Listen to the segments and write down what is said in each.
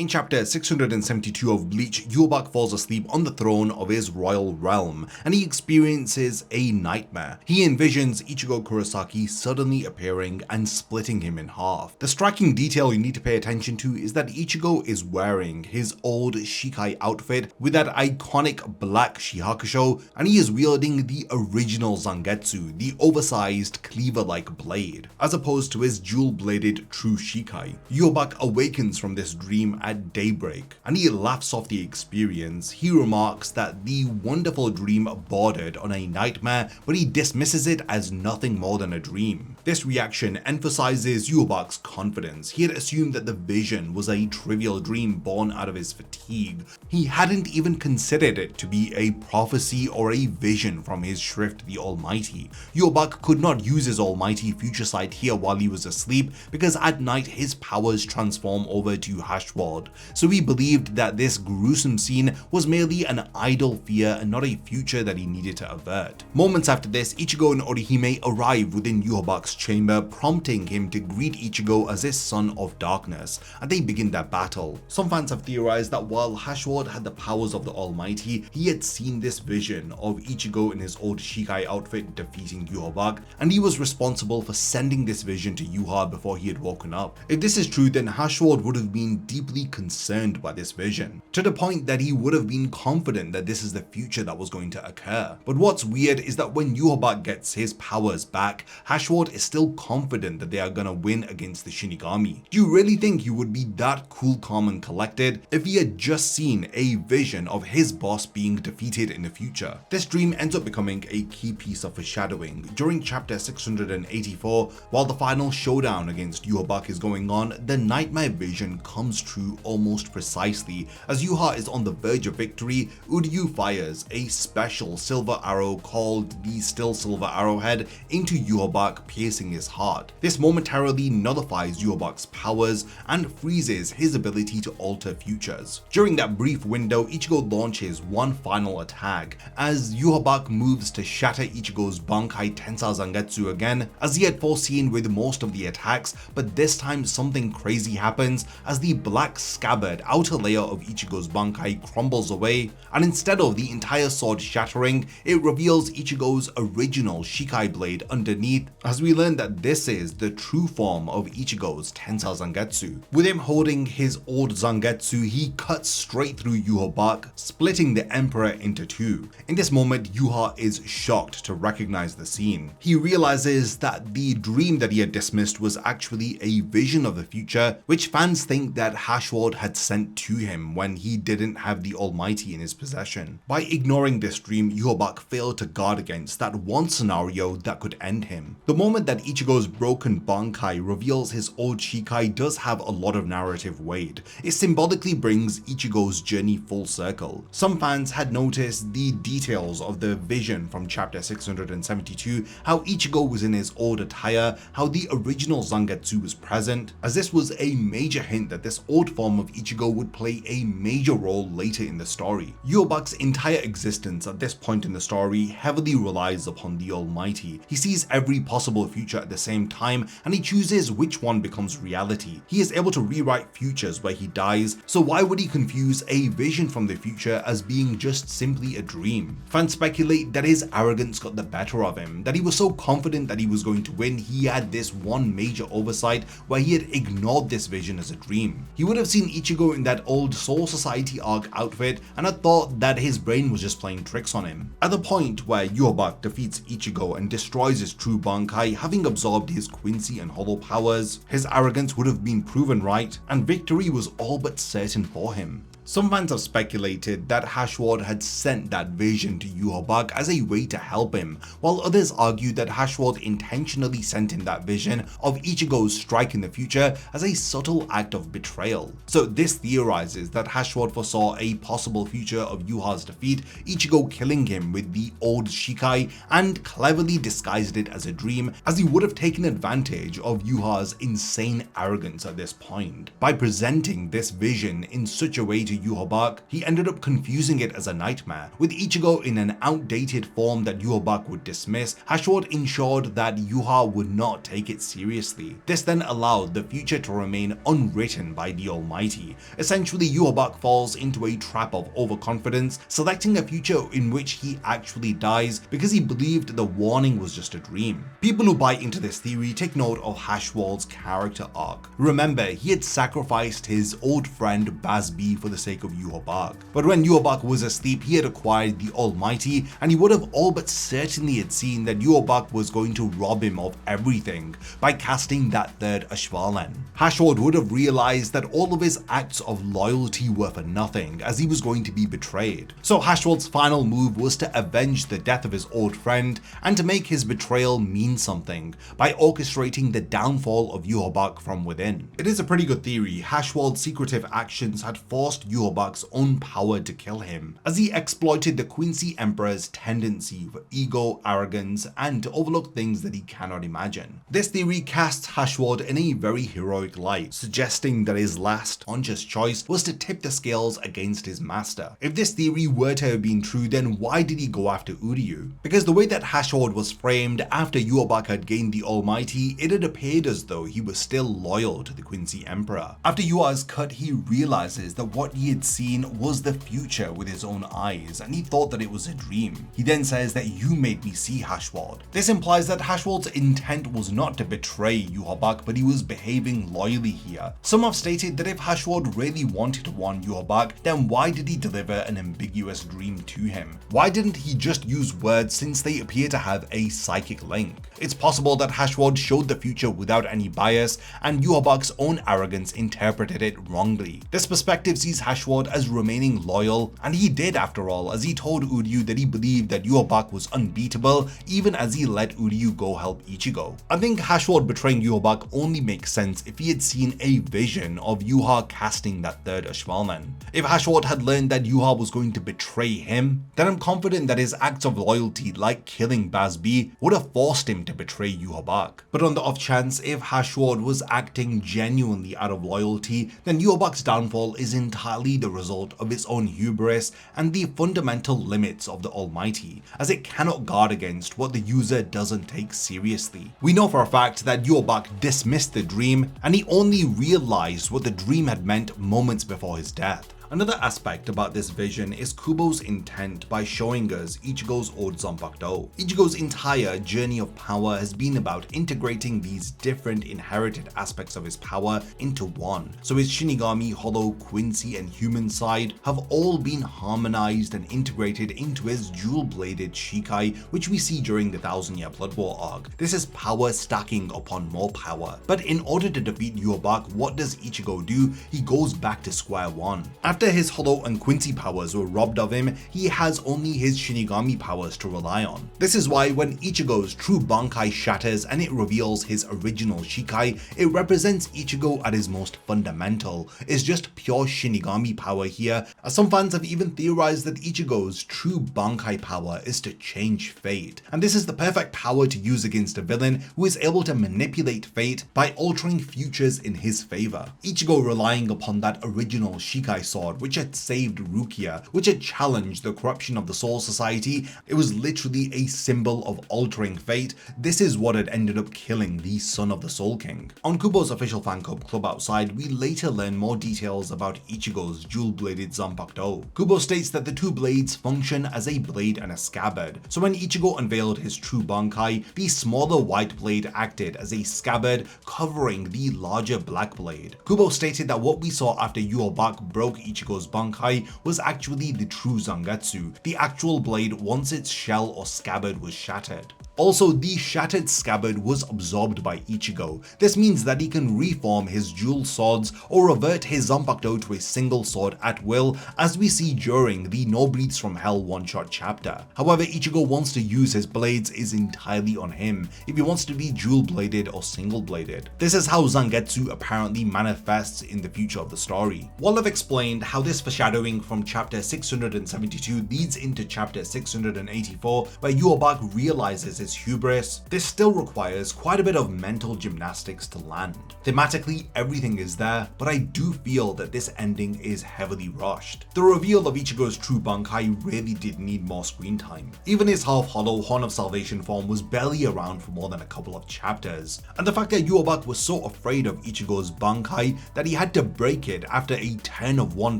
In chapter 672 of Bleach, Yhwach falls asleep on the throne of his royal realm, and he experiences a nightmare. He envisions Ichigo Kurosaki suddenly appearing and splitting him in half. The striking detail you need to pay attention to is that Ichigo is wearing his old Shikai outfit with that iconic black shihakusho, and he is wielding the original Zangetsu, the oversized cleaver-like blade, as opposed to his dual-bladed true Shikai. Yhwach awakens from this dream at daybreak, and he laughs off the experience. He remarks that the wonderful dream bordered on a nightmare, but he dismisses it as nothing more than a dream. This reaction emphasizes Yhwach's confidence. He had assumed that the vision was a trivial dream born out of his fatigue. He hadn't even considered it to be a prophecy or a vision from his Shrift the Almighty. Yhwach could not use his almighty future sight here while he was asleep, because at night his powers transform over to Haschwalth, so he believed that this gruesome scene was merely an idle fear and not a future that he needed to avert. Moments after this, Ichigo and Orihime arrive within Yhwach's chamber, prompting him to greet Ichigo as his son of darkness, and they begin their battle. Some fans have theorized that while Haschwalth had the powers of the Almighty, he had seen this vision of Ichigo in his old Shikai outfit defeating Yhwach, and he was responsible for sending this vision to Yhwach before he had woken up. If this is true, then Haschwalth would have been deeply concerned by this vision, to the point that he would have been confident that this is the future that was going to occur. But what's weird is that when Yhwach gets his powers back, Haschwalth is still confident that they are gonna win against the Shinigami. Do you really think he would be that cool, calm and collected if he had just seen a vision of his boss being defeated in the future? This dream ends up becoming a key piece of foreshadowing. During chapter 684, while the final showdown against Yhwach is going on, the nightmare vision comes true almost precisely. As Yhwach is on the verge of victory, Uryu fires a special silver arrow called the Still Silver Arrowhead into Yhwach, piercing his heart. This momentarily nullifies Yhwach's powers and freezes his ability to alter futures. During that brief window, Ichigo launches one final attack, as Yhwach moves to shatter Ichigo's Bankai Tensai Zangetsu again, as he had foreseen with most of the attacks, but this time something crazy happens as the black scabbard outer layer of Ichigo's Bankai crumbles away, and instead of the entire sword shattering, it reveals Ichigo's original Shikai blade underneath, as we learn that this is the true form of Ichigo's Tensai Zangetsu. With him holding his old Zangetsu, he cuts straight through Yhwach, splitting the Emperor into two. In this moment, Yhwach is shocked to recognize the scene. He realizes that the dream that he had dismissed was actually a vision of the future, which fans think that Haschwalth had sent to him when he didn't have the Almighty in his possession. By ignoring this dream, Yhwach failed to guard against that one scenario that could end him. The moment that Ichigo's broken Bankai reveals his old Shikai does have a lot of narrative weight. It symbolically brings Ichigo's journey full circle. Some fans had noticed the details of the vision from chapter 672, how Ichigo was in his old attire, how the original Zangetsu was present, as this was a major hint that this old form of Ichigo would play a major role later in the story. Yhwach's entire existence at this point in the story heavily relies upon the Almighty. He sees every possible future at the same time, and he chooses which one becomes reality. He is able to rewrite futures where he dies, so why would he confuse a vision from the future as being just simply a dream? Fans speculate that his arrogance got the better of him, that he was so confident that he was going to win, he had this one major oversight where he had ignored this vision as a dream. He would have seen Ichigo in that old Soul Society arc outfit and had thought that his brain was just playing tricks on him. At the point where Yhwach defeats Ichigo and destroys his true Bankai, having absorbed his Quincy and Hollow powers, his arrogance would have been proven right, and victory was all but certain for him. Some fans have speculated that Haschwalth had sent that vision to Yhwach as a way to help him, while others argue that Haschwalth intentionally sent him that vision of Ichigo's strike in the future as a subtle act of betrayal. So this theorizes that Haschwalth foresaw a possible future of Yhwach's defeat, Ichigo killing him with the old Shikai, and cleverly disguised it as a dream, as he would have taken advantage of Yhwach's insane arrogance at this point, by presenting this vision in such a way to to Yhwach, he ended up confusing it as a nightmare. With Ichigo in an outdated form that Yhwach would dismiss, Haschwalth ensured that Yhwach would not take it seriously. This then allowed the future to remain unwritten by the Almighty. Essentially, Yhwach falls into a trap of overconfidence, selecting a future in which he actually dies because he believed the warning was just a dream. People who buy into this theory take note of Haschwalth's character arc. Remember, he had sacrificed his old friend Bazb for the sake of Yhwach. But when Yhwach was asleep, he had acquired the Almighty, and he would have all but certainly had seen that Yhwach was going to rob him of everything by casting that third Haschwalth. Haschwalth would have realized that all of his acts of loyalty were for nothing, as he was going to be betrayed. So Haschwalth's final move was to avenge the death of his old friend and to make his betrayal mean something by orchestrating the downfall of Yhwach from within. It is a pretty good theory. Haschwalth's secretive actions had forced Yhwach's own power to kill him, as he exploited the Quincy Emperor's tendency for ego, arrogance, and to overlook things that he cannot imagine. This theory casts Haschwalth in a very heroic light, suggesting that his last conscious choice was to tip the scales against his master. If this theory were to have been true, then why did he go after Uryu? Because the way that Haschwalth was framed after Yhwach had gained the Almighty, it had appeared as though he was still loyal to the Quincy Emperor. After Yhwach's cut, he realizes that what he had seen was the future with his own eyes, and he thought that it was a dream. He then says that you made me see Haschwalth. This implies that Haschwalth's intent was not to betray Yhwach, but he was behaving loyally here. Some have stated that if Haschwalth really wanted to warn Yhwach, then why did he deliver an ambiguous dream to him? Why didn't he just use words, since they appear to have a psychic link? It's possible that Haschwalth showed the future without any bias, and Yhwach's own arrogance interpreted it wrongly. This perspective sees Haschwalth as remaining loyal, and he did after all, as he told Uryu that he believed that Yhwach was unbeatable, even as he let Uryu go help Ichigo. I think Haschwalth betraying Yhwach only makes sense if he had seen a vision of Yhwach casting that third Haschwalth. If Haschwalth had learned that Yhwach was going to betray him, then I'm confident that his acts of loyalty, like killing Bazb, would have forced him to betray Yhwach. But on the off chance, if Haschwalth was acting genuinely out of loyalty, then Yhwach's downfall is entirely the result of its own hubris and the fundamental limits of the Almighty, as it cannot guard against what the user doesn't take seriously. We know for a fact that Yhwach dismissed the dream, and he only realized what the dream had meant moments before his death. Another aspect about this vision is Kubo's intent by showing us Ichigo's old Zanpakuto. Ichigo's entire journey of power has been about integrating these different inherited aspects of his power into one. So his Shinigami, Hollow, Quincy, and human side have all been harmonized and integrated into his dual-bladed Shikai, which we see during the 1000-Year Blood War arc. This is power stacking upon more power. But in order to defeat Yhwach, what does Ichigo do? He goes back to square one. After his Hollow and Quincy powers were robbed of him, he has only his Shinigami powers to rely on. This is why when Ichigo's true Bankai shatters and it reveals his original Shikai, it represents Ichigo at his most fundamental. It's just pure Shinigami power here, as some fans have even theorized that Ichigo's true Bankai power is to change fate. And this is the perfect power to use against a villain who is able to manipulate fate by altering futures in his favor. Ichigo relying upon that original Shikai sword, which had saved Rukia, which had challenged the corruption of the Soul Society. It was literally a symbol of altering fate. This is what had ended up killing the son of the Soul King. On Kubo's official fan club outside, we later learn more details about Ichigo's dual-bladed Zanpakuto. Kubo states that the two blades function as a blade and a scabbard. So when Ichigo unveiled his true Bankai, the smaller white blade acted as a scabbard covering the larger black blade. Kubo stated that what we saw after Yhwach broke Ichigo's Bankai was actually the true Zangetsu, the actual blade once its shell or scabbard was shattered. Also, the shattered scabbard was absorbed by Ichigo. This means that he can reform his dual swords or revert his Zanpakuto to a single sword at will, as we see during the No Bleeds from Hell one-shot chapter. However, Ichigo wants to use his blades is entirely on him, if he wants to be dual-bladed or single-bladed. This is how Zangetsu apparently manifests in the future of the story. While I've explained how this foreshadowing from chapter 672 leads into chapter 684, where Yhwach realizes his as Hubris, this still requires quite a bit of mental gymnastics to land. Thematically, everything is there, but I do feel that this ending is heavily rushed. The reveal of Ichigo's true Bankai really did need more screen time. Even his half-hollow Horn of Salvation form was barely around for more than a couple of chapters, and the fact that Yhwach was so afraid of Ichigo's Bankai that he had to break it after a 10 of 1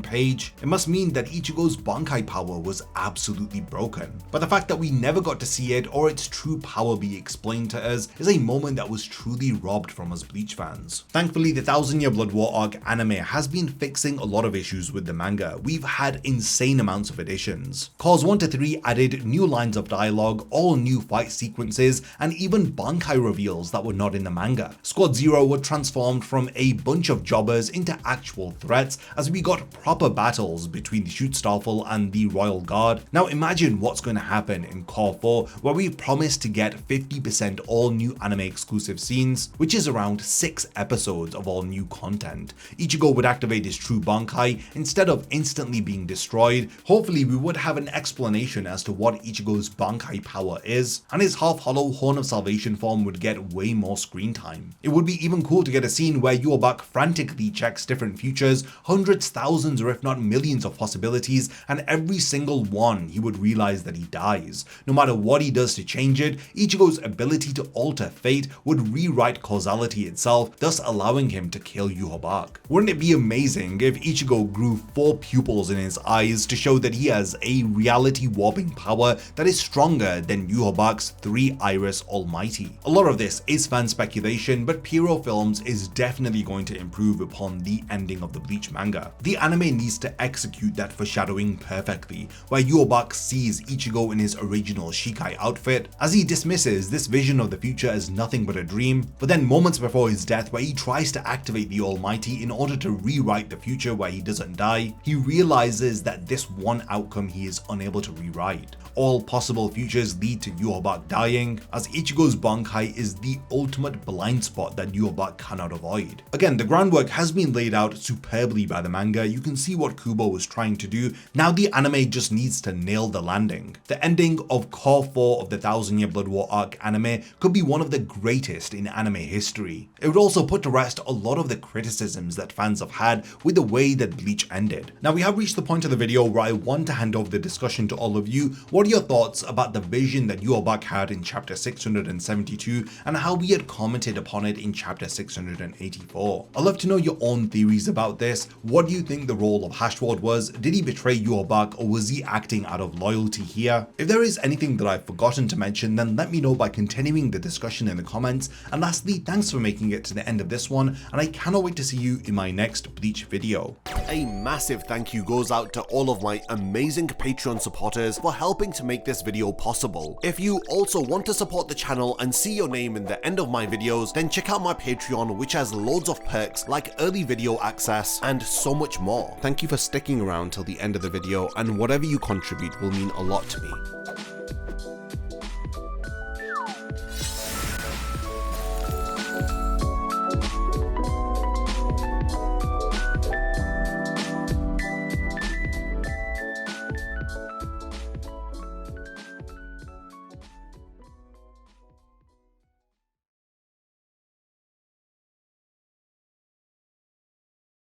page, it must mean that Ichigo's Bankai power was absolutely broken. But the fact that we never got to see it or its true power be explained to us is a moment that was truly robbed from us Bleach fans. Thankfully, the 1000-Year Blood War arc anime has been fixing a lot of issues with the manga. We've had insane amounts of additions. Cores 1 to 3 added new lines of dialogue, all new fight sequences, and even Bankai reveals that were not in the manga. Squad 0 were transformed from a bunch of jobbers into actual threats as we got proper battles between the Schutzstaffel and the Royal Guard. Now imagine what's going to happen in Core 4, where we promised to get 50% all new anime exclusive scenes, which is around 6 episodes of all new content. Ichigo would activate his true Bankai instead of instantly being destroyed. Hopefully we would have an explanation as to what Ichigo's Bankai power is, and his half-hollow Horn of Salvation form would get way more screen time. It would be even cool to get a scene where Yhwach frantically checks different futures, hundreds, thousands, or if not millions of possibilities, and every single one he would realize that he dies. No matter what he does to change it, Ichigo's ability to alter fate would rewrite causality itself, thus allowing him to kill Yhwach. Wouldn't it be amazing if Ichigo grew 4 pupils in his eyes to show that he has a reality warping power that is stronger than Yhwach's 3 Iris Almighty? A lot of this is fan speculation, but Pyro Films is definitely going to improve upon the ending of the Bleach manga. The anime needs to execute that foreshadowing perfectly, where Yhwach sees Ichigo in his original Shikai outfit, as he dismisses this vision of the future as nothing but a dream, but then moments before his death where he tries to activate the Almighty in order to rewrite the future where he doesn't die, he realizes that this one outcome he is unable to rewrite. All possible futures lead to Yhwach dying, as Ichigo's Bankai is the ultimate blind spot that Yhwach cannot avoid. Again, the groundwork has been laid out superbly by the manga. You can see what Kubo was trying to do. Now the anime just needs to nail the landing. The ending of Core 4 of the 1000-Year Blood War arc anime could be one of the greatest in anime history. It would also put to rest a lot of the criticisms that fans have had with the way that Bleach ended. Now we have reached the point of the video where I want to hand over the discussion to all of you. What are your thoughts about the vision that Yhwach had in chapter 672 and how we had commented upon it in chapter 684? I'd love to know your own theories about this. What do you think the role of Haschwalth was? Did he betray Yhwach, or was he acting out of loyalty here? If there is anything that I've forgotten to mention, then let me know by continuing the discussion in the comments. And lastly, thanks for making it to the end of this one, and I cannot wait to see you in my next Bleach video. A massive thank you goes out to all of my amazing Patreon supporters for helping to make this video possible. If you also want to support the channel and see your name in the end of my videos, then check out my Patreon, which has loads of perks like early video access and so much more. Thank you for sticking around till the end of the video, and whatever you contribute will mean a lot to me.